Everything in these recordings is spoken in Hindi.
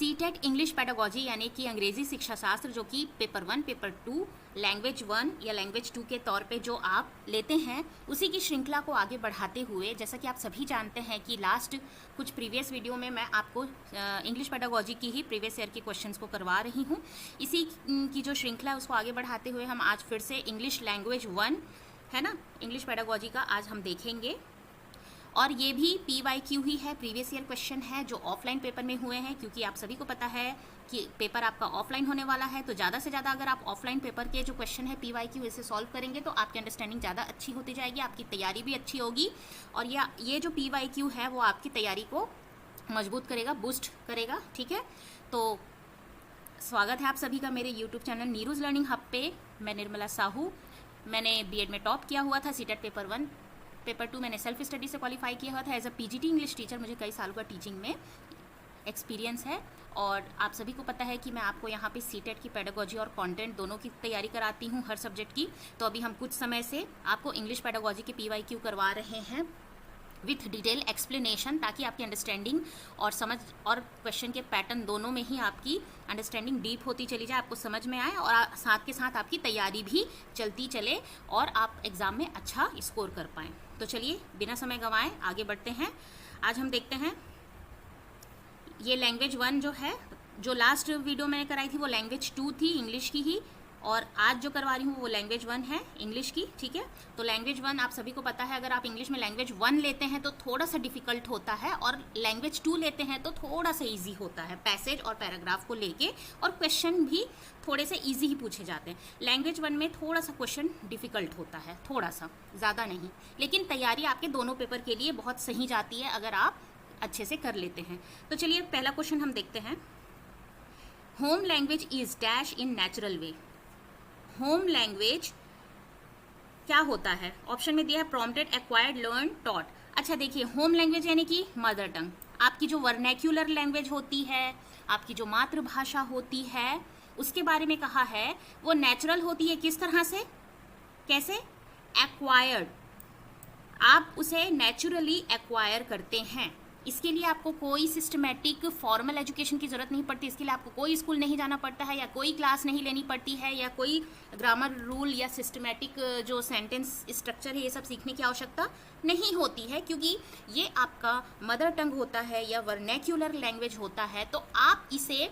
सीटेट इंग्लिश पेडागोजी यानी कि अंग्रेजी शिक्षा शास्त्र, जो कि पेपर 1, पेपर 2, लैंग्वेज 1 या लैंग्वेज 2 के तौर पे जो आप लेते हैं, उसी की श्रृंखला को आगे बढ़ाते हुए, जैसा कि आप सभी जानते हैं कि लास्ट कुछ प्रीवियस वीडियो में मैं आपको इंग्लिश पेडागोजी की ही प्रीवियस ईयर के क्वेश्चंस को करवा रही हूँ। इसी की जो श्रृंखला है उसको आगे बढ़ाते हुए हम आज फिर से इंग्लिश लैंग्वेज 1 है ना, इंग्लिश पेडागोजी का आज हम देखेंगे। और ये भी PYQ ही है, प्रीवियस ईयर क्वेश्चन है जो ऑफलाइन पेपर में हुए हैं, क्योंकि आप सभी को पता है कि पेपर आपका ऑफलाइन होने वाला है। तो ज़्यादा से ज़्यादा अगर आप ऑफलाइन पेपर के जो क्वेश्चन है PYQ इसे सॉल्व करेंगे तो आपकी अंडरस्टैंडिंग ज़्यादा अच्छी होती जाएगी, आपकी तैयारी भी अच्छी होगी। और ये जो PYQ है वो आपकी तैयारी को मजबूत करेगा, बूस्ट करेगा। ठीक है, तो स्वागत है आप सभी का मेरे यूट्यूब चैनल नीरूज लर्निंग हब पे। मैं निर्मला साहू, मैंने बीएड में टॉप किया हुआ था। सीटेट पेपर 1, पेपर 2 मैंने सेल्फ स्टडी से क्वालिफाई किया हुआ था as a PGT English teacher. मुझे कई सालों का टीचिंग में एक्सपीरियंस है और आप सभी को पता है कि मैं आपको यहाँ पे सीटेट की पेडागोजी और कंटेंट दोनों की तैयारी कराती हूँ, हर सब्जेक्ट की। तो अभी हम कुछ समय से आपको इंग्लिश पेडागोजी के PYQ करवा रहे हैं विथ डिटेल एक्सप्लेनेशन, ताकि आपकी अंडरस्टैंडिंग और समझ और क्वेश्चन के पैटर्न दोनों में ही आपकी अंडरस्टैंडिंग डीप होती चली जाए, आपको समझ में आए और साथ के साथ आपकी तैयारी भी चलती चले और आप एग्ज़ाम में अच्छा स्कोर कर पाएँ। तो चलिए बिना समय गंवाए आगे बढ़ते हैं। आज हम देखते हैं ये लैंग्वेज 1 जो है, जो लास्ट वीडियो मैंने कराई थी वो लैंग्वेज 2 थी, इंग्लिश की ही, और आज जो करवा रही हूँ वो लैंग्वेज 1 है, इंग्लिश की। ठीक है, तो लैंग्वेज 1 आप सभी को पता है, अगर आप इंग्लिश में लैंग्वेज 1 लेते हैं तो थोड़ा सा डिफिकल्ट होता है और लैंग्वेज 2 लेते हैं तो थोड़ा सा इजी होता है, पैसेज और पैराग्राफ को लेके, और क्वेश्चन भी थोड़े से इजी ही पूछे जाते हैं। लैंग्वेज 1 में थोड़ा सा क्वेश्चन डिफिकल्ट होता है, थोड़ा सा, ज़्यादा नहीं, लेकिन तैयारी आपके दोनों पेपर के लिए बहुत सही जाती है अगर आप अच्छे से कर लेते हैं। तो चलिए पहला क्वेश्चन हम देखते हैं। Home language is dash in natural way. Home language क्या होता है? ऑप्शन में दिया है प्रॉम्प्टेड, एक्वायर्ड, लर्न, टॉट। अच्छा देखिए, होम लैंग्वेज यानी कि मदर टंग, आपकी जो वर्नैक्युलर लैंग्वेज होती है, आपकी जो मातृभाषा होती है, उसके बारे में कहा है वो नेचुरल होती है। किस तरह से, कैसे? एक्वायर्ड, आप उसे नेचुरली एक्वायर करते हैं। इसके लिए आपको कोई सिस्टमेटिक फॉर्मल एजुकेशन की ज़रूरत नहीं पड़ती। इसके लिए आपको कोई स्कूल नहीं जाना पड़ता है, या कोई क्लास नहीं लेनी पड़ती है, या कोई ग्रामर रूल या सिस्टमेटिक जो सेंटेंस स्ट्रक्चर है ये सब सीखने की आवश्यकता नहीं होती है, क्योंकि ये आपका मदर टंग होता है या वर्नैक्युलर लैंग्वेज होता है। तो आप इसे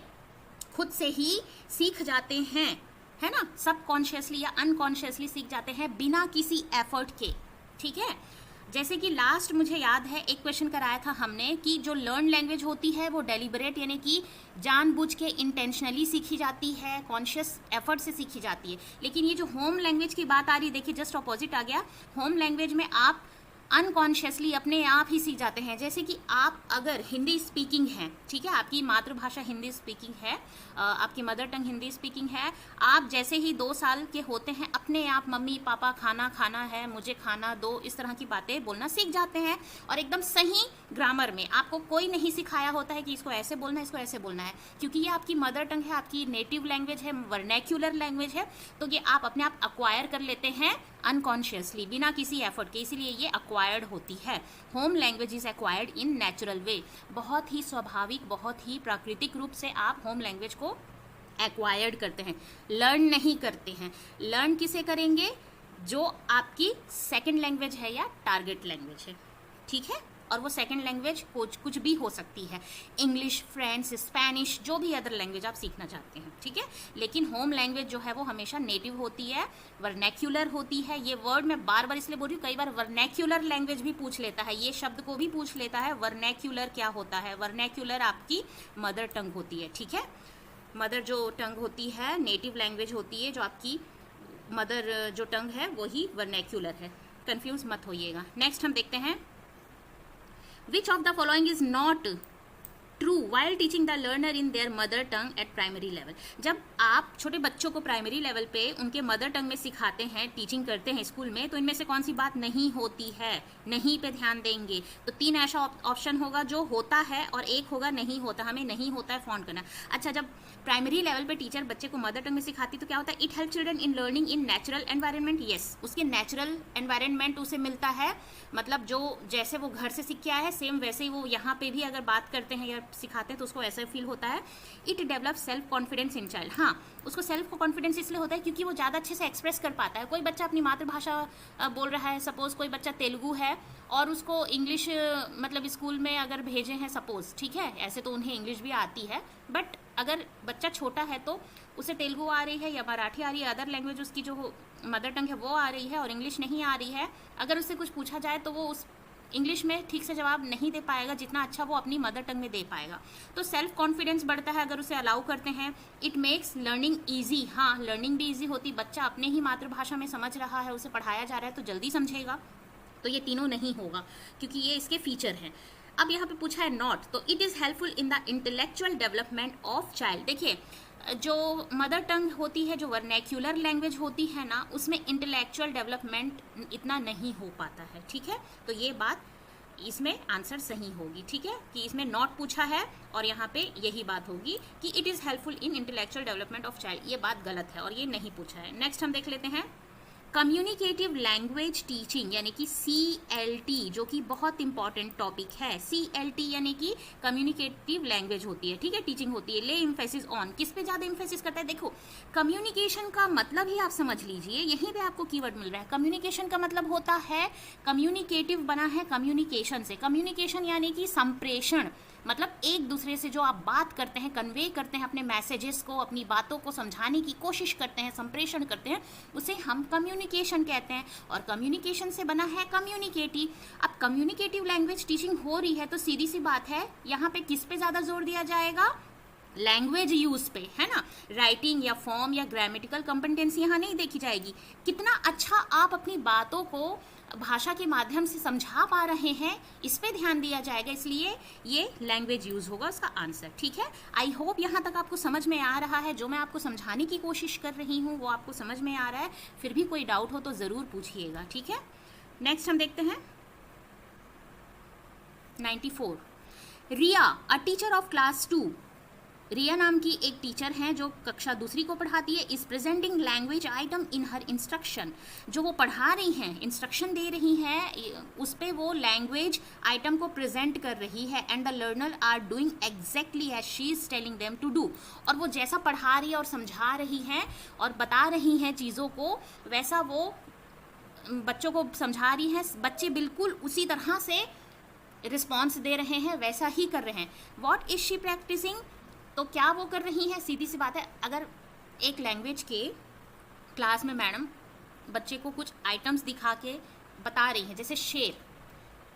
खुद से ही सीख जाते हैं, है ना, सबकॉन्शियसली या अनकॉन्शियसली सीख जाते हैं बिना किसी एफर्ट के। ठीक है, जैसे कि लास्ट मुझे याद है एक क्वेश्चन कराया था हमने कि जो लर्न लैंग्वेज होती है वो डेलिबरेट यानी कि जानबूझ के इंटेंशनली सीखी जाती है, कॉन्शियस एफर्ट से सीखी जाती है। लेकिन ये जो होम लैंग्वेज की बात आ रही है, देखिए जस्ट अपोजिट आ गया। होम लैंग्वेज में आप अनकॉन्शियसली अपने आप ही सीख जाते हैं। जैसे कि आप अगर हिंदी स्पीकिंग हैं, ठीक है, आपकी मातृभाषा हिंदी स्पीकिंग है, आपकी मदर टंग हिंदी स्पीकिंग है, आप जैसे ही 2 साल के होते हैं अपने आप मम्मी पापा खाना खाना है, मुझे खाना दो, इस तरह की बातें बोलना सीख जाते हैं। और एकदम सही ग्रामर में, आपको कोई नहीं सिखाया होता है कि इसको ऐसे बोलना है, इसको ऐसे बोलना है, क्योंकि ये आपकी मदर टंग है, आपकी नेटिव लैंग्वेज है, वर्नैक्युलर लैंग्वेज है। तो ये आप अपने आप अक्वायर कर लेते हैं अनकॉन्शियसली, बिना किसी एफर्ट के, इसीलिए ये एक्वायर्ड होती है। Home language is acquired in natural way. बहुत ही स्वाभाविक, बहुत ही प्राकृतिक रूप से आप होम लैंग्वेज को एक्वायर्ड करते हैं, लर्न नहीं करते हैं। लर्न किसे करेंगे? जो आपकी सेकंड लैंग्वेज है या टारगेट लैंग्वेज है। ठीक है, और वो सेकंड लैंग्वेज कुछ भी हो सकती है, इंग्लिश, फ्रेंच, स्पेनिश, जो भी अदर लैंग्वेज आप सीखना चाहते हैं। ठीक है, लेकिन होम लैंग्वेज जो है वो हमेशा नेटिव होती है, वर्नैक्युलर होती है। ये वर्ड मैं बार बार इसलिए बोल रही हूँ, कई बार वर्नैक्युलर लैंग्वेज भी पूछ लेता है, ये शब्द को भी पूछ लेता है। वर्नैक्युलर क्या होता है? वर्नैक्युलर आपकी मदर टंग होती है। ठीक है, मदर जो टंग होती है, नेटिव लैंग्वेज होती है, जो आपकी मदर जो टंग है वही वर्नैक्युलर है, कंफ्यूज मत होइएगा। नेक्स्ट हम देखते हैं, Which of the following is not true while teaching the learner in their mother tongue at primary level? जब आप छोटे बच्चों को प्राइमरी लेवल पे उनके मदर टंग में सिखाते हैं, टीचिंग करते हैं स्कूल में, तो इनमें से कौन सी बात नहीं होती है? नहीं पे ध्यान देंगे। तो 3 ऐसा ऑप्शन होगा जो होता है और एक होगा नहीं होता। हमें नहीं होता है फॉन्ट करना। अच्छा, जब प्राइमरी लेवल पे टीचर बच्चे को मदर टंग में सिखाती तो क्या होता है? It help children in learning in natural environment. Yes, उसके नेचुरल एनवायरनमेंट उसे मिलता है, मतलब जो जैसे वो घर से सीख के आया है सेम वैसे ही वो यहाँ पे भी अगर बात करते हैं या सिखाते हैं तो उसको ऐसा फील होता है। It develop self confidence in child. हाँ, उसको सेल्फ कॉन्फिडेंस इसलिए होता है क्योंकि वो ज़्यादा अच्छे से एक्सप्रेस कर पाता है। कोई बच्चा अपनी मातृभाषा बोल रहा है, सपोज़ कोई बच्चा तेलुगु है और उसको इंग्लिश मतलब स्कूल में अगर भेजे हैं सपोज़, ठीक है, ऐसे तो उन्हें इंग्लिश भी आती है, बट अगर बच्चा छोटा है तो उसे तेलुगु आ रही है या मराठी आ रही है, अदर लैंग्वेज उसकी जो मदर टंग है वो आ रही है और इंग्लिश नहीं आ रही है, अगर उससे कुछ पूछा जाए तो वो उस इंग्लिश में ठीक से जवाब नहीं दे पाएगा जितना अच्छा वो अपनी मदर टंग में दे पाएगा। तो सेल्फ कॉन्फिडेंस बढ़ता है अगर उसे अलाउ करते हैं। It makes learning easy. हाँ, लर्निंग भी ईजी होती, बच्चा अपने ही मातृभाषा में समझ रहा है, उसे पढ़ाया जा रहा है तो जल्दी समझेगा। तो ये तीनों नहीं होगा क्योंकि ये इसके फीचर हैं। अब यहाँ पे पूछा है नॉट, तो it is helpful in the intellectual development of child. देखिए, जो मदर टंग होती है, जो वर्नैक्युलर लैंग्वेज होती है ना, उसमें इंटेलेक्चुअल डेवलपमेंट इतना नहीं हो पाता है, ठीक है। तो ये बात इसमें आंसर सही होगी, ठीक है, कि इसमें नॉट पूछा है और यहाँ पे यही बात होगी कि it is helpful in intellectual development of child. ये बात गलत है और ये नहीं पूछा है। नेक्स्ट हम देख लेते हैं कम्युनिकेटिव लैंग्वेज टीचिंग यानी कि CLT, जो कि बहुत इंपॉर्टेंट टॉपिक है। CLT यानी कि कम्युनिकेटिव लैंग्वेज होती है, ठीक है, टीचिंग होती है। ले इम्फेसिस ऑन, किस पे ज़्यादा इम्फेसिस करता है? देखो, कम्युनिकेशन का मतलब ही आप समझ लीजिए, यहीं पे आपको कीवर्ड मिल रहा है। कम्युनिकेशन का मतलब होता है, कम्युनिकेटिव बना है कम्युनिकेशन से। कम्युनिकेशन यानी कि संप्रेषण, मतलब एक दूसरे से जो आप बात करते हैं, कन्वे करते हैं अपने मैसेजेस को, अपनी बातों को समझाने की कोशिश करते हैं, संप्रेषण करते हैं, उसे हम कम्युनिकेशन कहते हैं। और कम्युनिकेशन से बना है कम्युनिकेटिव। अब कम्युनिकेटिव लैंग्वेज टीचिंग हो रही है तो सीधी सी बात है, यहाँ पे किस पे ज़्यादा जोर दिया जाएगा? लैंग्वेज यूज पे, है ना। राइटिंग या फॉर्म या ग्रामेटिकल कॉम्पिटेंसी यहाँ नहीं देखी जाएगी। कितना अच्छा आप अपनी बातों को भाषा के माध्यम से समझा पा रहे हैं, इस पे ध्यान दिया जाएगा, इसलिए ये लैंग्वेज यूज होगा उसका आंसर, ठीक है। आई होप यहाँ तक आपको समझ में आ रहा है। जो मैं आपको समझाने की कोशिश कर रही हूँ वो आपको समझ में आ रहा है। फिर भी कोई डाउट हो तो ज़रूर पूछिएगा, ठीक है। नेक्स्ट हम देखते हैं 94। रिया, अ टीचर ऑफ क्लास 2। रिया नाम की एक टीचर हैं जो कक्षा दूसरी को पढ़ाती है। Is presenting language item in her instruction. जो वो पढ़ा रही हैं, इंस्ट्रक्शन दे रही हैं, उस पर वो लैंग्वेज आइटम को प्रेजेंट कर रही है। And the learner are doing exactly as she is telling them to do. और वो जैसा पढ़ा रही है और समझा रही हैं और बता रही हैं चीज़ों को, वैसा वो बच्चों को समझा रही हैं। बच्चे बिल्कुल उसी तरह से रिस्पॉन्स दे रहे हैं, वैसा ही कर रहे हैं। What is she practising? तो क्या वो कर रही हैं? सीधी सी बात है, अगर एक लैंग्वेज के क्लास में मैडम बच्चे को कुछ आइटम्स दिखा के बता रही हैं, जैसे शेर,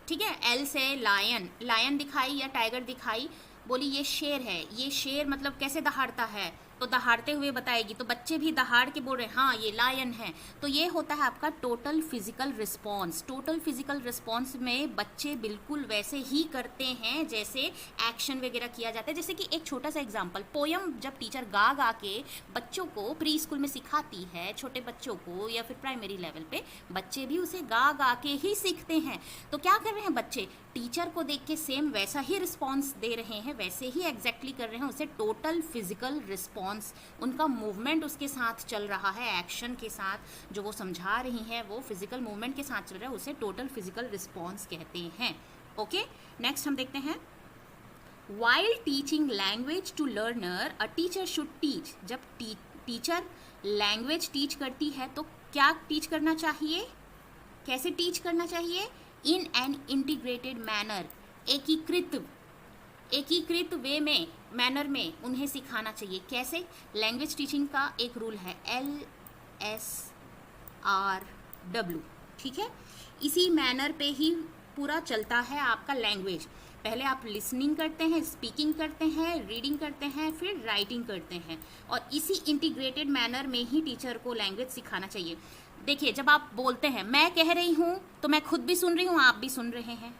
ठीक है, L से लायन, लायन दिखाई या टाइगर दिखाई, बोली ये शेर है, ये शेर मतलब कैसे दहाड़ता है, तो दहाड़ते हुए बताएगी, तो बच्चे भी दहाड़ के बोल रहे हैं हाँ ये लायन है। तो ये होता है आपका total physical response. Total physical response में बच्चे बिल्कुल वैसे ही करते हैं जैसे एक्शन वगैरह किया जाता है। जैसे कि एक छोटा सा एग्जांपल, पोयम जब टीचर गा गा के बच्चों को प्री स्कूल में सिखाती है, छोटे बच्चों को, या फिर प्राइमरी लेवल पे बच्चे भी उसे गा गा के ही सीखते हैं। तो क्या कर रहे हैं बच्चे? टीचर को देख के सेम वैसा ही रिस्पॉन्स दे रहे हैं, वैसे ही एग्जैक्टली कर रहे हैं। उसे टोटल फिजिकल रिस्पॉन्स, उनका मूवमेंट उसके साथ चल रहा है, एक्शन के साथ जो वो समझा रही हैं वो फिजिकल मूवमेंट के साथ चल रहा है, उसे टोटल फिजिकल रिस्पॉन्स कहते हैं। ओके, नेक्स्ट हम देखते हैं while teaching language to learner a teacher should teach. जब टीचर लैंग्वेज टीच करती है तो क्या टीच करना चाहिए, कैसे टीच करना चाहिए? इन एन इंटीग्रेटेड मैनर, एकीकृत वे में, मैनर में उन्हें सिखाना चाहिए। कैसे? लैंग्वेज टीचिंग का एक रूल है LSRW, ठीक है। इसी मैनर पे ही पूरा चलता है आपका लैंग्वेज। पहले आप लिसनिंग करते हैं, स्पीकिंग करते हैं, रीडिंग करते हैं, फिर राइटिंग करते हैं, और इसी इंटीग्रेटेड मैनर में ही टीचर को लैंग्वेज सिखाना चाहिए। देखिए, जब आप बोलते हैं, मैं कह रही हूँ तो मैं खुद भी सुन रही हूँ, आप भी सुन रहे हैं।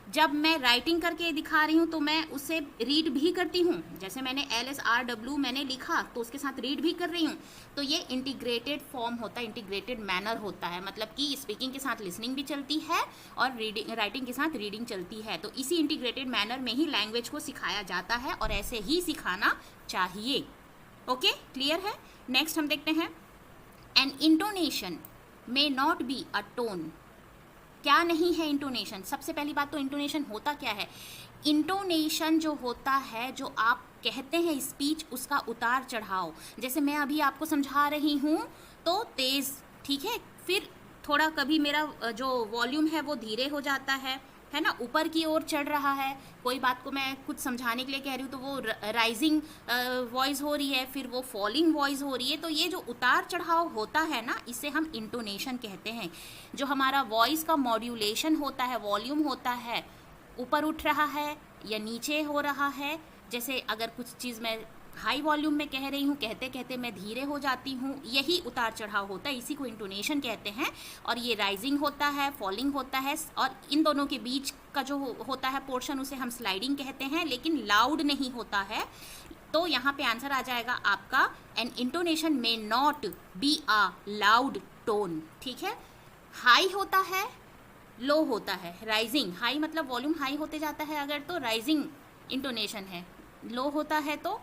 जब मैं राइटिंग करके दिखा रही हूँ तो मैं उसे रीड भी करती हूँ। जैसे मैंने LSRW मैंने लिखा तो उसके साथ रीड भी कर रही हूँ। तो ये इंटीग्रेटेड फॉर्म होता है, इंटीग्रेटेड मैनर होता है, मतलब कि स्पीकिंग के साथ लिसनिंग भी चलती है और राइटिंग के साथ रीडिंग चलती है। तो इसी इंटीग्रेटेड मैनर में ही लैंग्वेज को सिखाया जाता है और ऐसे ही सिखाना चाहिए। ओके, क्लियर है। नेक्स्ट हम देखते हैं an intonation may not be a tone. क्या नहीं है इंटोनेशन? सबसे पहली बात तो इंटोनेशन होता क्या है? इंटोनेशन जो होता है, जो आप कहते हैं स्पीच, उसका उतार चढ़ाव। जैसे मैं अभी आपको समझा रही हूँ तो तेज़, ठीक है, फिर थोड़ा कभी मेरा जो वॉल्यूम है वो धीरे हो जाता है ना, ऊपर की ओर चढ़ रहा है। कोई बात को मैं कुछ समझाने के लिए कह रही हूँ तो वो राइजिंग वॉइस हो रही है, फिर वो फॉलिंग वॉइस हो रही है। तो ये जो उतार चढ़ाव होता है ना, इसे हम इंटोनेशन कहते हैं। जो हमारा वॉइस का मॉड्यूलेशन होता है, वॉल्यूम होता है, ऊपर उठ रहा है या नीचे हो रहा है। जैसे अगर कुछ चीज़ मैं हाई वॉल्यूम में कह रही हूँ, कहते कहते मैं धीरे हो जाती हूँ, यही उतार चढ़ाव होता है, इसी को इंटोनेशन कहते हैं। और ये राइजिंग होता है, फॉलिंग होता है, और इन दोनों के बीच का जो होता है पोर्शन, उसे हम स्लाइडिंग कहते हैं, लेकिन लाउड नहीं होता है। तो यहाँ पे आंसर आ जाएगा आपका, an intonation may not be a loud tone, ठीक है। हाई होता है, लो होता है, राइजिंग। हाई मतलब वॉल्यूम हाई होते जाता है अगर, तो राइजिंग इंटोनेशन है। लो होता है तो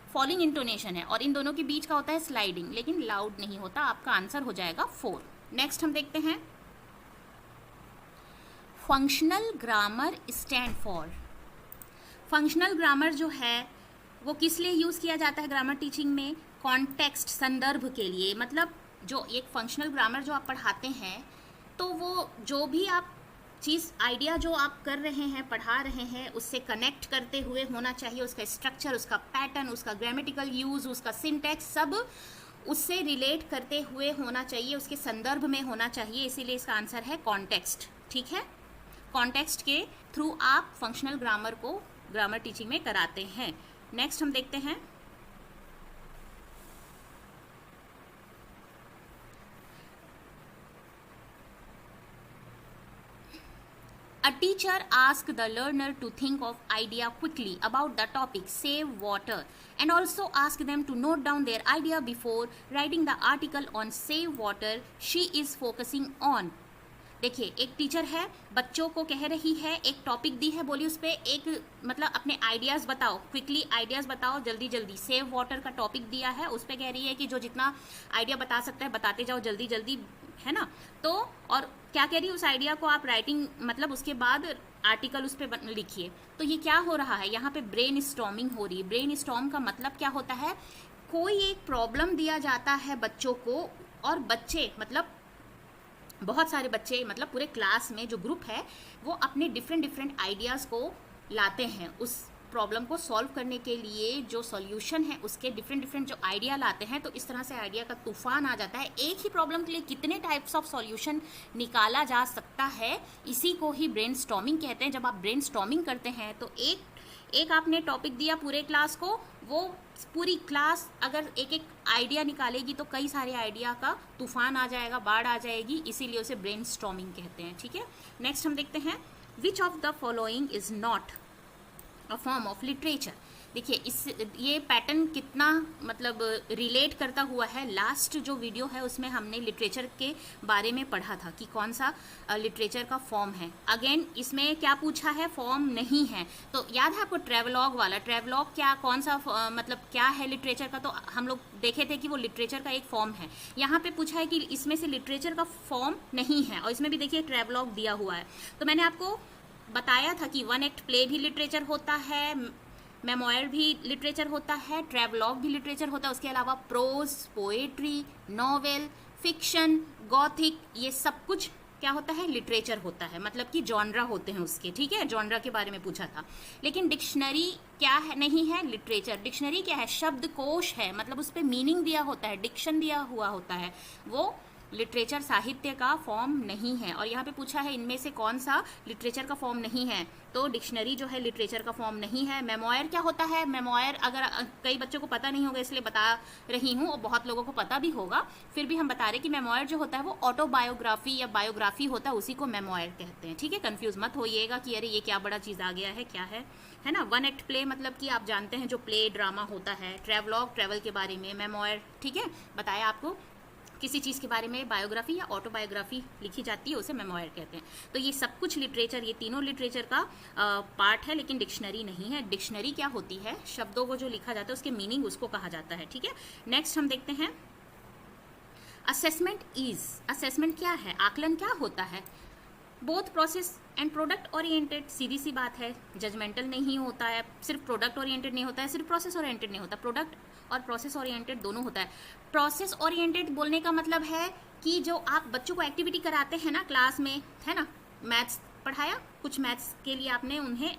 फॉलिंग इंटोनेशन है। और इन दोनों के बीच का होता है स्लाइडिंग, लेकिन लाउड नहीं होता। आपका आंसर हो जाएगा 4। नेक्स्ट हम देखते हैं, functional grammar stand for. Functional grammar जो है वो किस लिए यूज़ किया जाता है ग्रामर टीचिंग में? कॉन्टेक्स्ट, संदर्भ के लिए। मतलब जो एक फंक्शनल ग्रामर जो आप पढ़ाते हैं, तो वो जो भी आप चीज़, आइडिया जो आप कर रहे हैं, पढ़ा रहे हैं, उससे कनेक्ट करते हुए होना चाहिए। उसका स्ट्रक्चर, उसका पैटर्न, उसका ग्रामेटिकल यूज़, उसका सिंटैक्स, सब उससे रिलेट करते हुए होना चाहिए, उसके संदर्भ में होना चाहिए। इसीलिए इसका आंसर है कॉन्टेक्स्ट, ठीक है। कॉन्टेक्स्ट के थ्रू आप फंक्शनल ग्रामर को ग्रामर टीचिंग में कराते हैं। नेक्स्ट हम देखते हैं, a teacher asks the learner to think of idea quickly about the topic save water and also ask them to note down their idea before writing the article on save water she is focusing on। देखिए, एक टीचर है, बच्चों को कह रही है, एक टॉपिक दी है, बोली उस पर एक मतलब अपने आइडियाज़ बताओ, क्विकली आइडियाज़ बताओ, जल्दी जल्दी। सेव वाटर का टॉपिक दिया है, उस पर कह रही है कि जो जितना आइडिया बता सकता है बताते जाओ जल्दी जल्दी, है ना। तो और क्या कह रही है, उस आइडिया को आप राइटिंग, मतलब उसके बाद आर्टिकल उस पर लिखिए। तो ये क्या हो रहा है, यहाँ पे ब्रेन स्टॉर्मिंग हो रही है। ब्रेन स्टॉर्म का मतलब क्या होता है, कोई एक प्रॉब्लम दिया जाता है बच्चों को, और बच्चे मतलब बहुत सारे बच्चे, मतलब पूरे क्लास में जो ग्रुप है, वो अपने डिफरेंट आइडियाज़ को लाते हैं। उस प्रॉब्लम को सॉल्व करने के लिए जो सॉल्यूशन है, उसके डिफरेंट जो आइडिया लाते हैं। तो इस तरह से आइडिया का तूफान आ जाता है। एक ही प्रॉब्लम के लिए कितने टाइप्स ऑफ सॉल्यूशन निकाला जा सकता है, इसी को ही ब्रेन स्टॉर्मिंग कहते हैं। जब आप ब्रेन स्टॉर्मिंग करते हैं तो एक आपने टॉपिक दिया पूरे क्लास को, वो पूरी क्लास अगर एक एक आइडिया निकालेगी तो कई सारे आइडिया का तूफान आ जाएगा, बाढ़ आ जाएगी, इसीलिए उसे ब्रेन स्टॉर्मिंग कहते हैं, ठीक है। नेक्स्ट हम देखते हैं, which of the following is not a form of literature. देखिए, ये पैटर्न कितना मतलब रिलेट करता हुआ है। लास्ट जो वीडियो है उसमें हमने लिटरेचर के बारे में पढ़ा था कि कौन सा लिटरेचर का फॉर्म है। अगेन इसमें क्या पूछा है, फॉर्म नहीं है। तो याद है आपको ट्रैवलॉग वाला, ट्रैवलॉग क्या, कौन सा मतलब क्या है लिटरेचर का, तो हम लोग देखे थे कि वो लिटरेचर का एक फॉर्म है। यहाँ पे पूछा है कि इसमें से लिटरेचर का फॉर्म नहीं है, और इसमें भी देखिए ट्रैवलॉग दिया हुआ है। तो मैंने आपको बताया था कि 1 एक्ट प्ले भी लिटरेचर होता है, मेमोयर भी लिटरेचर होता है, ट्रैवलॉग भी लिटरेचर होता है। उसके अलावा prose, poetry, novel, fiction, gothic, ये सब कुछ क्या होता है, लिटरेचर होता है। मतलब कि जॉनरा होते हैं उसके, ठीक है। जॉनरा के बारे में पूछा था। लेकिन डिक्शनरी क्या है, नहीं है लिटरेचर। डिक्शनरी क्या है, शब्दकोश है, मतलब उस पर मीनिंग दिया होता है, डिक्शन दिया हुआ होता है, वो लिटरेचर, साहित्य का फॉर्म नहीं है। और यहाँ पे पूछा है इनमें से कौन सा लिटरेचर का फॉर्म नहीं है, तो डिक्शनरी जो है लिटरेचर का फॉर्म नहीं है। मेमोयर क्या होता है, मेमोयर अगर कई बच्चों को पता नहीं होगा इसलिए बता रही हूँ, और बहुत लोगों को पता भी होगा, फिर भी हम बता रहे कि मेमोयर जो होता है वो ऑटोबायोग्राफी या बायोग्राफी होता है, उसी को मेमोयर कहते हैं, ठीक है। कंफ्यूज मत होइएगा कि अरे ये क्या बड़ा चीज़ आ गया है, क्या है ना। 1 एक्ट प्ले मतलब कि आप जानते हैं जो प्ले ड्रामा होता है। ट्रैवलॉग ट्रैवल के बारे में, मेमोयर, ठीक है, बताया आपको किसी चीज़ के बारे में बायोग्राफी या ऑटोबायोग्राफी लिखी जाती है, उसे मेमोयर कहते हैं। तो ये सब कुछ लिटरेचर, ये तीनों लिटरेचर का पार्ट है, लेकिन डिक्शनरी नहीं है। डिक्शनरी क्या होती है, शब्दों को जो लिखा जाता है उसके मीनिंग, उसको कहा जाता है, ठीक है। नेक्स्ट हम देखते हैं, असेसमेंट इज। असेसमेंट क्या है, आकलन क्या होता है। Both process and product oriented, सीधी सी बात है, जजमेंटल नहीं होता है, सिर्फ प्रोडक्ट ओरिएंटेड नहीं होता है, सिर्फ प्रोसेस ओरिएंटेड नहीं होता, प्रोडक्ट और प्रोसेस ओरिएंटेड दोनों होता है। प्रोसेस ओरिएंटेड बोलने का मतलब है कि जो आप बच्चों को एक्टिविटी कराते हैं ना क्लास में, है ना, मैथ्स पढ़ाया, कुछ मैथ्स के लिए आपने उन्हें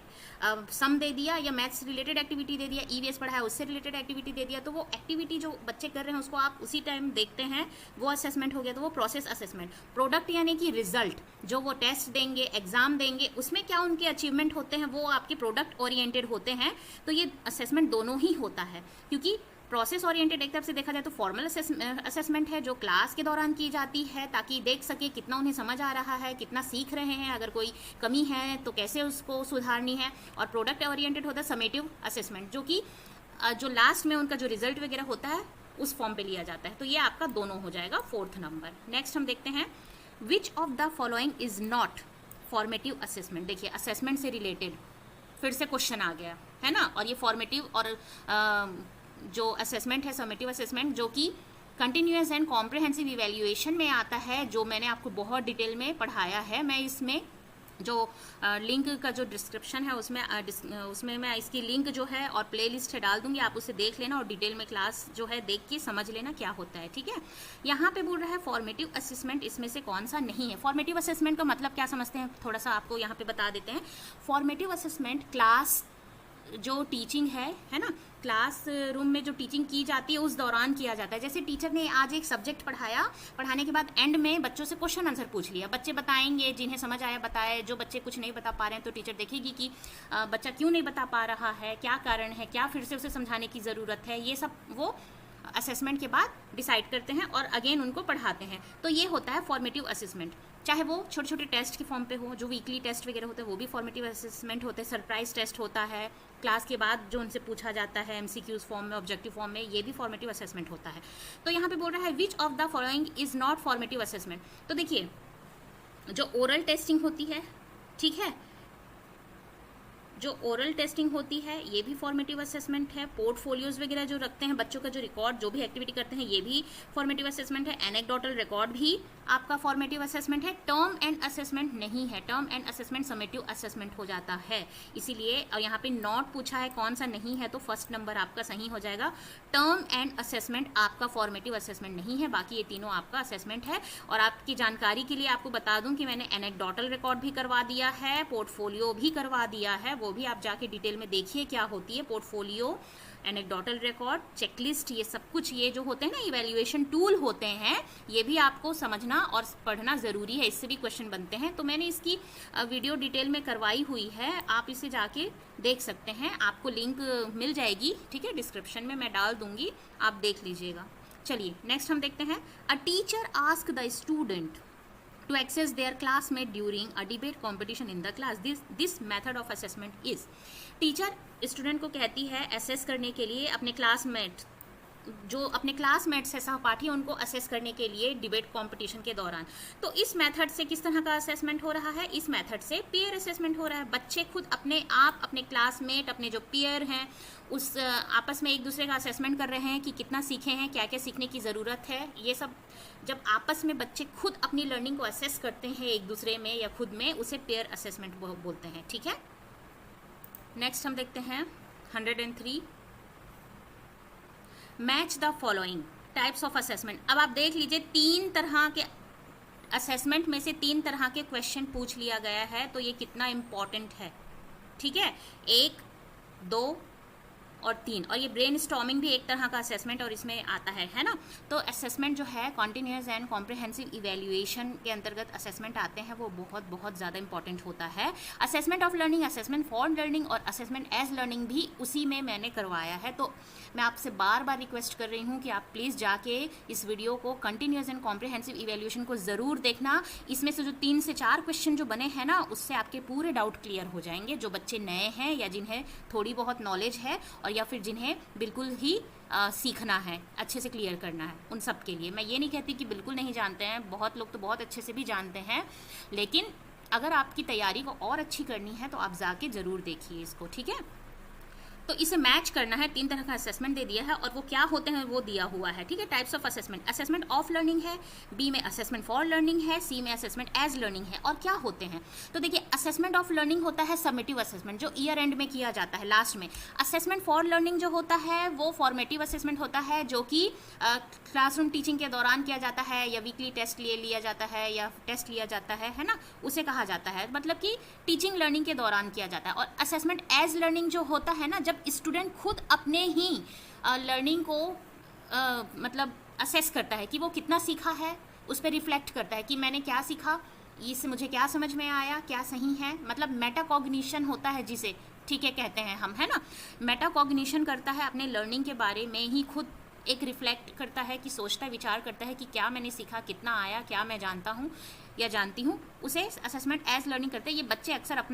सम दे दिया या मैथ्स रिलेटेड एक्टिविटी दे दिया, ईवीएस पढ़ाया उससे रिलेटेड एक्टिविटी दे दिया, तो वो एक्टिविटी जो बच्चे कर रहे हैं उसको आप उसी टाइम देखते हैं, वो असेसमेंट हो गया, तो वो प्रोसेस असेसमेंट। प्रोडक्ट यानी कि रिजल्ट, जो वो टेस्ट देंगे, एग्जाम देंगे, उसमें क्या उनके अचीवमेंट होते हैं, वो आपके प्रोडक्ट ओरिएंटेड होते हैं। तो ये असेसमेंट दोनों ही होता है, क्योंकि प्रोसेस ओरिएंटेड एक तरफ से देखा जाए तो फॉर्मल असेसमेंट है जो क्लास के दौरान की जाती है, ताकि देख सके कितना उन्हें समझ आ रहा है, कितना सीख रहे हैं, अगर कोई कमी है तो कैसे उसको सुधारनी है। और प्रोडक्ट ओरिएंटेड होता है समेटिव असेसमेंट, जो कि जो लास्ट में उनका जो रिजल्ट वगैरह होता है उस फॉर्म पे लिया जाता है। तो ये आपका दोनों हो जाएगा, 4th नंबर। नेक्स्ट हम देखते हैं, which of the following is not formative assessment. देखिए असेसमेंट से रिलेटेड फिर से क्वेश्चन आ गया है ना, और ये फॉर्मेटिव और जो असेसमेंट है समेटिव असेसमेंट, जो कि कंटिन्यूअस एंड कॉम्प्रिहेंसिव इवैल्यूएशन में आता है, जो मैंने आपको बहुत डिटेल में पढ़ाया है। मैं इसमें जो लिंक का जो डिस्क्रिप्शन है उसमें मैं इसकी लिंक जो है और प्लेलिस्ट है डाल दूंगी, आप उसे देख लेना और डिटेल में क्लास जो है देख के समझ लेना क्या होता है, ठीक है। यहाँ पे बोल रहा है फॉर्मेटिव असेसमेंट, इसमें से कौन सा नहीं है। फॉर्मेटिव असेसमेंट का मतलब क्या समझते हैं, थोड़ा सा आपको यहाँ पे बता देते हैं। फॉर्मेटिव असेसमेंट क्लास जो टीचिंग है ना, क्लास रूम में जो टीचिंग की जाती है उस दौरान किया जाता है। जैसे टीचर ने आज एक सब्जेक्ट पढ़ाया, पढ़ाने के बाद एंड में बच्चों से क्वेश्चन आंसर पूछ लिया, बच्चे बताएंगे, जिन्हें समझ आया बताए, जो बच्चे कुछ नहीं बता पा रहे हैं तो टीचर देखेगी कि बच्चा क्यों नहीं बता पा रहा है, क्या कारण है, क्या फिर से उसे समझाने की ज़रूरत है, ये सब वो असेसमेंट के बाद डिसाइड करते हैं और अगेन उनको पढ़ाते हैं। तो ये होता है फॉर्मेटिव असेसमेंट। चाहे वो छोटे छोटे टेस्ट के फॉर्म पे हो, जो वीकली टेस्ट वगैरह होते हैं वो भी फॉर्मेटिव असेसमेंट होते हैं, सरप्राइज टेस्ट होता है क्लास के बाद जो उनसे पूछा जाता है एमसीक्यूज फॉर्म में, ऑब्जेक्टिव फॉर्म में, ये भी फॉर्मेटिव असेसमेंट होता है। तो यहाँ पे बोल रहा है which of the following is not formative assessment. तो देखिए जो ओरल टेस्टिंग होती है, ठीक है, जो ओरल टेस्टिंग होती है ये भी फॉर्मेटिव असेसमेंट है। पोर्टफोलियोज वगैरह जो रखते हैं बच्चों का, जो रिकॉर्ड, जो भी एक्टिविटी करते हैं, ये भी फॉर्मेटिव असेसमेंट है। एनेक्डोटल रिकॉर्ड भी आपका फॉर्मेटिव असेसमेंट है। टर्म एंड असेसमेंट नहीं है, term and assessment summative assessment हो जाता है। इसीलिए यहाँ पे नॉट पूछा है, कौन सा नहीं है, तो फर्स्ट नंबर आपका सही हो जाएगा। टर्म एंड असेसमेंट आपका फॉर्मेटिव असेसमेंट नहीं है, बाकी ये तीनों आपका असेसमेंट है। और आपकी जानकारी के लिए आपको बता दूं कि मैंने एनेक्डोटल रिकॉर्ड भी करवा दिया है, पोर्टफोलियो भी करवा दिया है, वो भी आप जाके डिटेल में देखिए क्या होती है पोर्टफोलियो, एनेक्डोटल रिकॉर्ड, चेकलिस्ट, ये सब कुछ ये जो होते हैं ना इवैल्यूएशन टूल होते हैं, ये भी आपको समझना और पढ़ना ज़रूरी है, इससे भी क्वेश्चन बनते हैं। तो मैंने इसकी वीडियो डिटेल में करवाई हुई है, आप इसे जाके देख सकते हैं, आपको लिंक मिल जाएगी, ठीक है, डिस्क्रिप्शन में मैं डाल दूंगी, आप देख लीजिएगा। चलिए नेक्स्ट हम देखते हैं, a teacher ask the student to access their classmate during a debate competition in the class. This method of assessment is, teacher student को कहती है असेस करने के लिए अपने क्लासमेट, जो अपने क्लासमेट्स है, सहपाठी, उनको असेस करने के लिए डिबेट कंपटीशन के दौरान। तो इस मेथड से किस तरह का असेसमेंट हो रहा है, इस मेथड से पेयर असेसमेंट हो रहा है। बच्चे खुद अपने आप, अपने क्लासमेट, अपने जो पेयर हैं, उस आपस में एक दूसरे का असेसमेंट कर रहे हैं कि कितना सीखे हैं, क्या क्या सीखने की ज़रूरत है। ये सब जब आपस में बच्चे खुद अपनी लर्निंग को असेस करते हैं एक दूसरे में या खुद में, उसे पेयर असेसमेंट बोलते हैं, ठीक है। नेक्स्ट हम देखते हैं 103, match the following types of assessment. अब आप देख लीजिए 3 तरह के असेसमेंट में से 3 तरह के क्वेश्चन पूछ लिया गया है, तो ये कितना इंपॉर्टेंट है, ठीक है। 1, 2 और 3, और ये ब्रेन स्टॉर्मिंग भी एक तरह का असेसमेंट और इसमें आता है ना। तो असेसमेंट जो है कॉन्टिन्यूस एंड कॉम्प्रिहेंसिव इवैल्यूएशन के अंतर्गत असेसमेंट आते हैं, वो बहुत बहुत ज़्यादा इंपॉर्टेंट होता है। Assessment of learning, assessment for learning और असेसमेंट एज लर्निंग भी उसी में मैंने करवाया है। तो मैं आपसे बार बार रिक्वेस्ट कर रही हूँ कि आप प्लीज़ जाके इस वीडियो को कंटिन्यूस एंड कॉम्प्रिहेंसिव इवैल्यूएशन को ज़रूर देखना। इसमें से जो 3 से 4 क्वेश्चन जो बने हैं ना, उससे आपके पूरे डाउट क्लियर हो जाएंगे, जो बच्चे नए हैं या जिन्हें थोड़ी बहुत नॉलेज है और या फिर जिन्हें बिल्कुल ही सीखना है, अच्छे से क्लियर करना है, उन सब के लिए। मैं ये नहीं कहती कि बिल्कुल नहीं जानते हैं, बहुत लोग तो बहुत अच्छे से भी जानते हैं, लेकिन अगर आपकी तैयारी को और अच्छी करनी है तो आप जाके ज़रूर देखिए इसको, ठीक है। तो इसे मैच करना है, 3 तरह का असेसमेंट दे दिया है और वो क्या होते हैं वो दिया हुआ है, ठीक है। Types of assessment, assessment of learning है, बी में असेसमेंट फॉर लर्निंग है, सी में असेसमेंट एज लर्निंग है। और क्या होते हैं तो देखिए, असेसमेंट ऑफ लर्निंग होता है समेटिव असेसमेंट जो ईयर एंड में किया जाता है लास्ट में। असेसमेंट फॉर लर्निंग जो होता है वो फॉर्मेटिव असेसमेंट होता है जो कि क्लासरूम टीचिंग के दौरान किया जाता है या वीकली टेस्ट लिया जाता है या टेस्ट लिया जाता है ना, उसे कहा जाता है, मतलब कि टीचिंग लर्निंग के दौरान किया जाता है। और असेसमेंट एज लर्निंग जो होता है ना, जब स्टूडेंट खुद अपने ही लर्निंग को मतलब असेस करता है कि वो कितना सीखा है, उस पर रिफ्लेक्ट करता है कि मैंने क्या सीखा, इससे मुझे क्या समझ में आया, क्या सही है, मतलब मेटाकॉग्निशन होता है जिसे, ठीक है, कहते हैं हम, है ना। मेटाकॉग्निशन करता है, अपने लर्निंग के बारे में ही खुद एक रिफ्लेक्ट करता है कि सोचता है, विचार करता है कि क्या मैंने सीखा, कितना आया, क्या मैं जानता हूँ या जानती हूँ, उसे असेसमेंट एज लर्निंग करते हैं। ये बच्चे अक्सर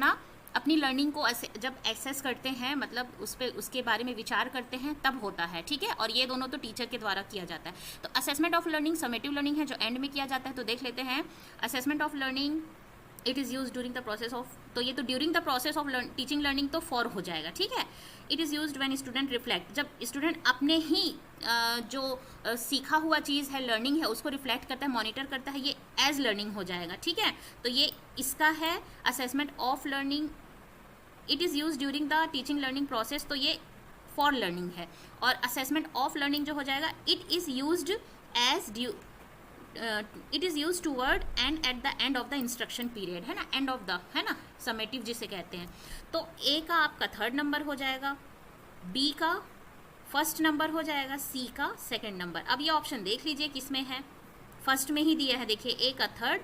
अपनी लर्निंग को जब एक्सेस करते हैं, मतलब उसके बारे में विचार करते हैं, तब होता है, ठीक है। और ये दोनों तो टीचर के द्वारा किया जाता है। तो assessment of learning summative learning है जो एंड में किया जाता है। तो देख लेते हैं, assessment of learning it is use during the process of, तो ये तो during the process of teaching learning तो फॉर हो जाएगा, ठीक है। It is use when student reflect, जब स्टूडेंट अपने ही जो सीखा हुआ चीज़ है, लर्निंग है, उसको रिफ्लेक्ट करता है, मॉनिटर करता है, ये एज लर्निंग हो जाएगा, ठीक है। तो ये इसका है assessment of learning. It is use during the teaching learning process, तो ये फॉर लर्निंग है। और असेसमेंट ऑफ लर्निंग जो हो जाएगा, it is used as it is use toward end at the end of the instruction period, है ना, एंड ऑफ द, है ना, समेटिव जिसे कहते हैं। तो ए का आपका 3rd नंबर हो जाएगा, बी का 1st नंबर हो जाएगा, सी का 2nd नंबर। अब ये ऑप्शन देख लीजिए किस में है, फर्स्ट में ही दिया है, देखिए, ए का 3rd,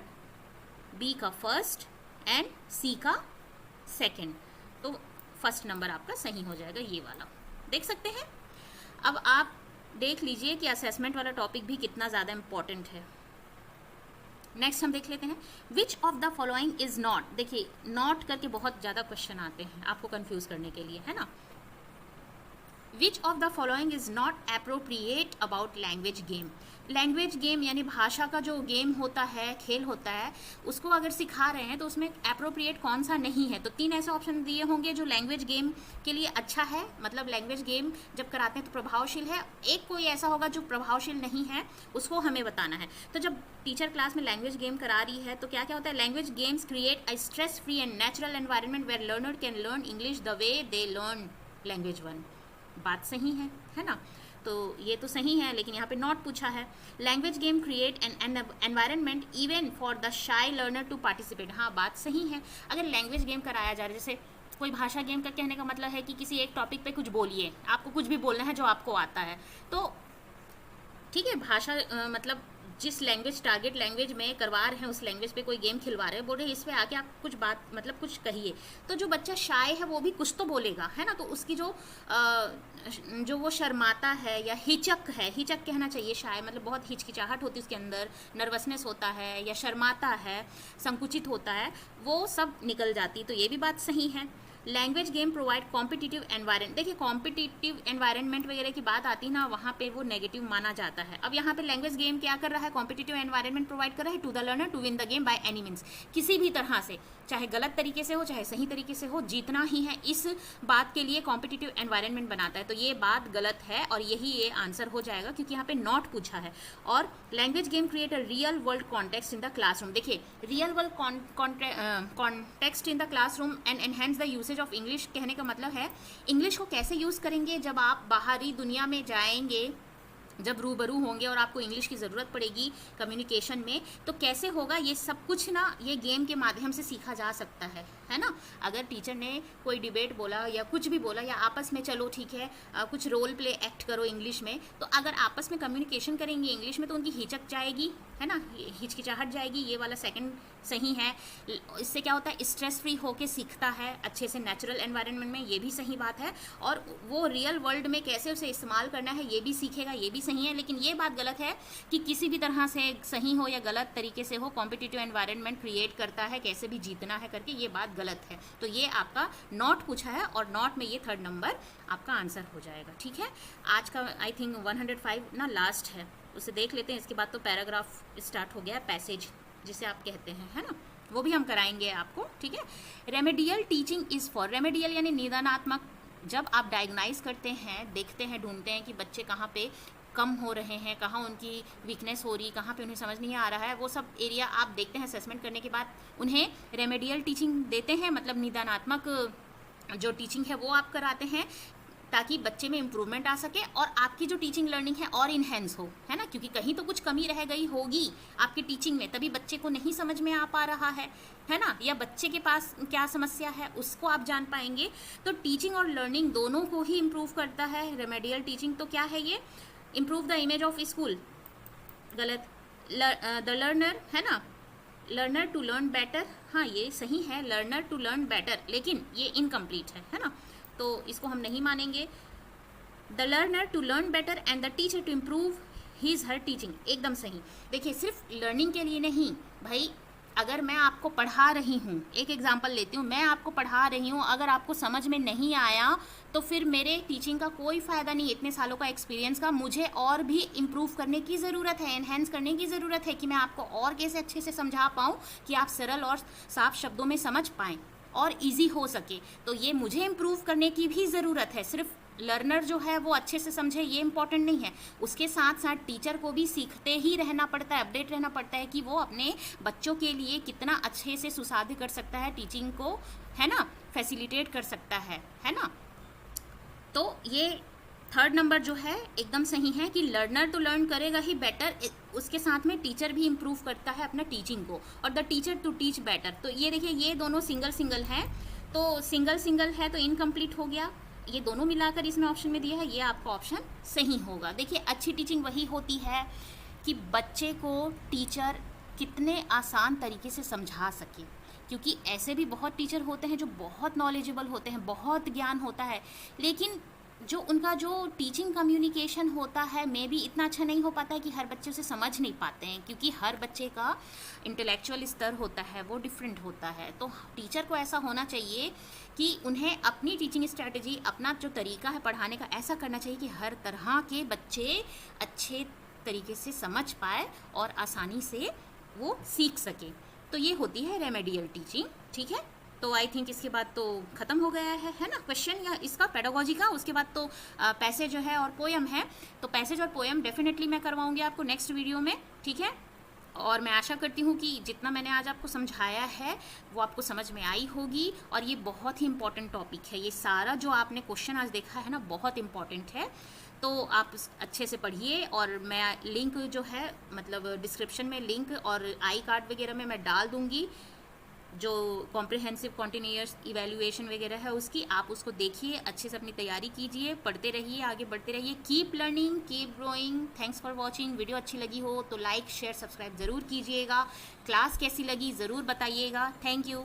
बी का 1st एंड सी का 2nd। तो 1st नंबर आपका सही हो जाएगा, ये वाला देख सकते हैं। अब आप देख लीजिए कि असेसमेंट वाला टॉपिक भी कितना ज़्यादा इंपॉर्टेंट है। नेक्स्ट हम देख लेते हैं, which of the following is not. देखिए, नॉट करके बहुत ज़्यादा क्वेश्चन आते हैं आपको कंफ्यूज करने के लिए, है ना। Which of the following is not appropriate about language game. Language game यानी भाषा का जो गेम होता है, खेल होता है, उसको अगर सिखा रहे हैं तो उसमें अप्रोप्रिएट कौन सा नहीं है। तो 3 ऐसे ऑप्शन दिए होंगे जो लैंग्वेज गेम के लिए अच्छा है, मतलब लैंग्वेज गेम जब कराते हैं तो प्रभावशील है। एक कोई ऐसा होगा जो प्रभावशील नहीं है, उसको हमें बताना है। तो जब टीचर क्लास में लैंग्वेज गेम करा रही है तो क्या क्या होता है, language games create a stress free and natural environment where learner can learn English the way they learn language 1। बात सही है ना। तो ये तो सही है, लेकिन यहाँ पे नॉट पूछा है। Language game create an environment even for the शाई लर्नर टू पार्टिसिपेट। हाँ, बात सही है। अगर लैंग्वेज गेम कराया जा रहा है, जैसे कोई भाषा गेम का कहने का मतलब है कि किसी एक टॉपिक पे कुछ बोलिए, आपको कुछ भी बोलना है जो आपको आता है, तो ठीक है, भाषा मतलब जिस लैंग्वेज टारगेट लैंग्वेज में करवा रहे हैं उस लैंग्वेज पे कोई गेम खिलवा रहे हैं, बोल रहे हैं इस पे आके आप कुछ बात मतलब कुछ कहिए, तो जो बच्चा शाय है वो भी कुछ तो बोलेगा, है ना। तो उसकी जो वो शर्माता है या हिचक है, हिचक कहना चाहिए, शाय मतलब बहुत हिचकिचाहट होती है उसके अंदर, नर्वसनेस होता है या शर्माता है, संकुचित होता है, वो सब निकल जाती। तो ये भी बात सही है। Language game provide competitive environment. देखिए, कॉम्पिटिटिव एनवायरनमेंट वगैरह की बात आती है ना, वहाँ पे वो नेगेटिव माना जाता है। अब यहाँ पे लैंग्वेज गेम क्या कर रहा है, कॉम्पिटिटिव एनवायरनमेंट प्रोवाइड कर रहा है to the learner to win the game by any means. किसी भी तरह से, चाहे गलत तरीके से हो चाहे सही तरीके से हो, जीतना ही है, इस बात के लिए कॉम्पिटिटिव एनवायरनमेंट बनाता है। तो ये बात गलत है और यही ये आंसर हो जाएगा, क्योंकि यहाँ पे नॉट पूछा है। और language game create a real world context in the classroom. देखिए, real world context in the classroom and enhance the usage of English. कहने का मतलब है इंग्लिश को कैसे यूज़ करेंगे, जब आप बाहरी दुनिया में जाएंगे, जब रूबरू होंगे और आपको इंग्लिश की ज़रूरत पड़ेगी कम्युनिकेशन में, तो कैसे होगा, ये सब कुछ ना ये गेम के माध्यम से सीखा जा सकता है ना। अगर टीचर ने कोई डिबेट बोला या कुछ भी बोला, या आपस में चलो ठीक है कुछ रोल प्ले एक्ट करो इंग्लिश में, तो अगर आपस में कम्युनिकेशन करेंगे इंग्लिश में तो उनकी हिचक जाएगी, है ना, हिचकिचाहट जाएगी। ये वाला सेकंड सही है। इससे क्या होता है, स्ट्रेस फ्री होके सीखता है अच्छे से नेचुरल एनवायरनमेंट में, ये भी सही बात है। और वो रियल वर्ल्ड में कैसे उसे इस्तेमाल करना है ये भी सीखेगा, ये भी सही है। लेकिन ये बात गलत है कि किसी भी तरह से सही हो या गलत तरीके से हो, कॉम्पिटिटिव एनवायरनमेंट क्रिएट करता है, कैसे भी जीतना है करके, ये बात गलत है। तो ये आपका नॉट पूछा है और नॉट में ये 3rd नंबर आपका आंसर हो जाएगा। ठीक है, आज का आई थिंक 105 ना लास्ट है, उसे देख लेते हैं। इसके बाद तो पैराग्राफ स्टार्ट हो गया है, पैसेज जिसे आप कहते हैं, है ना, वो भी हम कराएंगे आपको। ठीक है, remedial teaching is for, remedial यानी निदानात्मक जब आप डायग्नाइज करते हैं, देखते हैं, ढूंढते हैं कि बच्चे कहाँ पे कम हो रहे हैं, कहाँ उनकी वीकनेस हो रही, कहाँ पे उन्हें समझ नहीं आ रहा है, वो सब एरिया आप देखते हैं। असेसमेंट करने के बाद उन्हें रेमेडियल टीचिंग देते हैं, मतलब निदानात्मक जो टीचिंग है वो आप कराते हैं, ताकि बच्चे में इम्प्रूवमेंट आ सके और आपकी जो टीचिंग लर्निंग है और इन्हेंस हो, है ना। क्योंकि कहीं तो कुछ कमी रह गई होगी आपकी टीचिंग में, तभी बच्चे को नहीं समझ में आ पा रहा है ना, या बच्चे के पास क्या समस्या है उसको आप जान पाएंगे। तो टीचिंग और लर्निंग दोनों को ही इम्प्रूव करता है रेमेडियल टीचिंग। तो क्या है ये? Improve the image of school, गलत, द लर्नर, है ना, लर्नर टू लर्न बेटर, हाँ ये सही है, लर्नर टू लर्न बेटर, लेकिन ये इनकम्प्लीट है ना, तो इसको हम नहीं मानेंगे। The learner to learn better and the teacher to improve his her teaching, एकदम सही। देखिए सिर्फ लर्निंग के लिए नहीं भाई, अगर मैं आपको पढ़ा रही हूँ, एक एग्जांपल लेती हूँ, मैं आपको पढ़ा रही हूँ, अगर आपको समझ में नहीं आया तो फिर मेरे टीचिंग का कोई फ़ायदा नहीं। इतने सालों का एक्सपीरियंस का मुझे और भी इम्प्रूव करने की ज़रूरत है, एनहेंस करने की ज़रूरत है कि मैं आपको और कैसे अच्छे से समझा पाऊँ कि आप सरल और साफ शब्दों में समझ पाएँ और ईजी हो सके। तो ये मुझे इम्प्रूव करने की भी ज़रूरत है। सिर्फ लर्नर जो है वो अच्छे से समझे ये इम्पॉर्टेंट नहीं है, उसके साथ साथ टीचर को भी सीखते ही रहना पड़ता है, अपडेट रहना पड़ता है कि वो अपने बच्चों के लिए कितना अच्छे से सुसाध्य कर सकता है टीचिंग को, है ना, फैसिलिटेट कर सकता है ना। तो ये थर्ड नंबर जो है एकदम सही है कि लर्नर तो लर्न करेगा ही बेटर, उसके साथ में टीचर भी इम्प्रूव करता है अपना टीचिंग को, और the teacher to teach better. तो ये देखिए ये दोनों सिंगल सिंगल हैं, तो सिंगल सिंगल है तो इनकम्प्लीट हो गया, ये दोनों मिलाकर इसमें ऑप्शन में दिया है, ये आपका ऑप्शन सही होगा। देखिए अच्छी टीचिंग वही होती है कि बच्चे को टीचर कितने आसान तरीके से समझा सके, क्योंकि ऐसे भी बहुत टीचर होते हैं जो बहुत नॉलेजेबल होते हैं, बहुत ज्ञान होता है, लेकिन जो उनका जो टीचिंग कम्युनिकेशन होता है मे भी इतना अच्छा नहीं हो पाता है कि हर बच्चे उसे समझ नहीं पाते हैं, क्योंकि हर बच्चे का इंटेलेक्चुअल स्तर होता है वो डिफरेंट होता है। तो टीचर को ऐसा होना चाहिए कि उन्हें अपनी टीचिंग स्ट्रैटेजी, अपना जो तरीका है पढ़ाने का ऐसा करना चाहिए कि हर तरह के बच्चे अच्छे तरीके से समझ पाए और आसानी से वो सीख सके। तो ये होती है रेमेडियल टीचिंग, ठीक है। तो आई थिंक इसके बाद तो ख़त्म हो गया है ना क्वेश्चन या इसका पेडागोजी का। उसके बाद तो पैसेज है और पोएम है, तो पैसेज और पोएम डेफिनेटली मैं करवाऊंगी आपको नेक्स्ट वीडियो में, ठीक है। और मैं आशा करती हूँ कि जितना मैंने आज आपको समझाया है वो आपको समझ में आई होगी, और ये बहुत ही इंपॉर्टेंट टॉपिक है, ये सारा जो आपने क्वेश्चन आज देखा है ना बहुत इंपॉर्टेंट है। तो आप अच्छे से पढ़िए, और मैं लिंक जो है मतलब डिस्क्रिप्शन में लिंक और आई कार्ड वगैरह में मैं डाल दूँगी, जो कॉम्प्रिहेंसिव कॉन्टिन्यूअस इवैल्यूएशन वगैरह है उसकी, आप उसको देखिए, अच्छे से अपनी तैयारी कीजिए, पढ़ते रहिए, आगे बढ़ते रहिए, keep learning, keep growing. Thanks for watching. Video अच्छी लगी हो तो लाइक शेयर सब्सक्राइब ज़रूर कीजिएगा। क्लास कैसी लगी ज़रूर बताइएगा। Thank you.